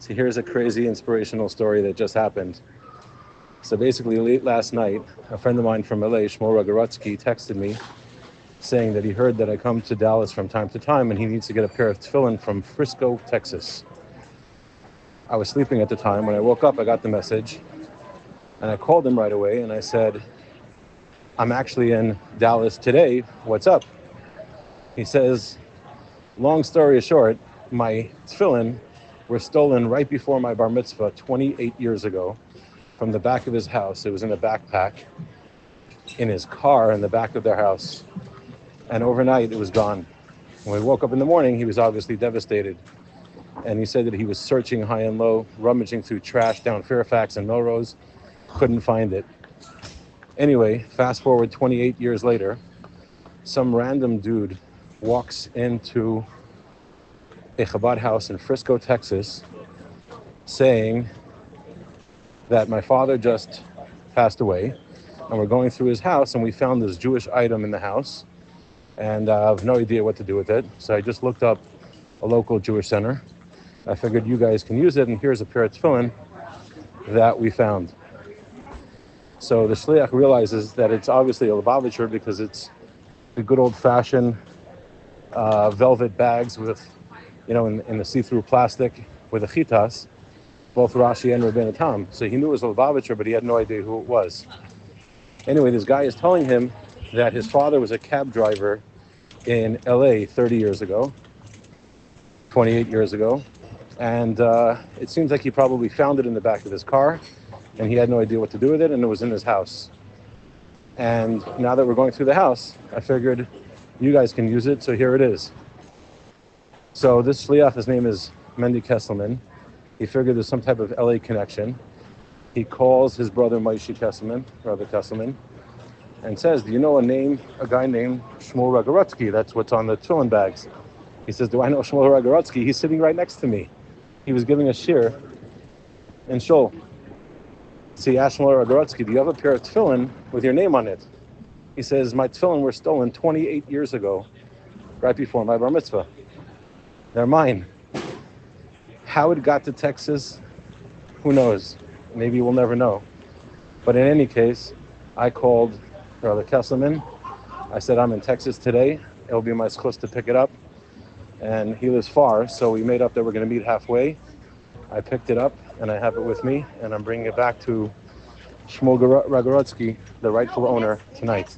So here's a crazy inspirational story that just happened. So basically, late last night, a friend of mine from LA, Shmuel Ragorotsky, texted me saying that he heard that I come to Dallas from time to time and he needs to get a pair of tefillin from Frisco, Texas. I was sleeping at the time. When I woke up, I got the message and I called him right away and I said, I'm actually in Dallas today. What's up? He says, long story short, my tefillin were stolen right before my bar mitzvah 28 years ago from the back of his house. It was in a backpack in his car in the back of their house. And overnight, it was gone. When we woke up in the morning, he was obviously devastated. And he said that he was searching high and low, rummaging through trash down Fairfax and Melrose, couldn't find it. Anyway, fast forward 28 years later, some random dude walks into a Chabad house in Frisco, Texas, saying that my father just passed away, and we're going through his house, and we found this Jewish item in the house, and I have no idea what to do with it. So I just looked up a local Jewish center. I figured you guys can use it, and here's a pair of tefillin that we found. So the shliach realizes that it's obviously a Lubavitcher because it's the good old-fashioned velvet bags with, in the see-through plastic with a chitas, both Rashi and Rabbeinu Tam. So he knew it was a Lubavitcher, but he had no idea who it was. Anyway, this guy is telling him that his father was a cab driver in LA 30 years ago, 28 years ago. And it seems like he probably found it in the back of his car, and he had no idea what to do with it, and it was in his house. And now that we're going through the house, I figured you guys can use it, so here it is. So this shliach, his name is Mendy Kesselman. He figured there's some type of LA connection. He calls his brother Moshe Kesselman, Rabbi Kesselman, and says, do you know a guy named Shmuel Ragorotsky? That's what's on the tefillin bags. He says, do I know Shmuel Ragorotsky? He's sitting right next to me. He was giving a shir in Shul. So he asked Shmuel Ragorotsky, do you have a pair of tefillin with your name on it? He says, my tefillin were stolen 28 years ago, right before my bar mitzvah. They're mine. How it got to Texas, who knows? Maybe we'll never know. But in any case, I called Rabbi Kesselman. I said, I'm in Texas today. It'll be my schus to pick it up. And he lives far, so we made up that we're going to meet halfway. I picked it up, and I have it with me, and I'm bringing it back to Shmuel Ragorotsky, the rightful owner, tonight.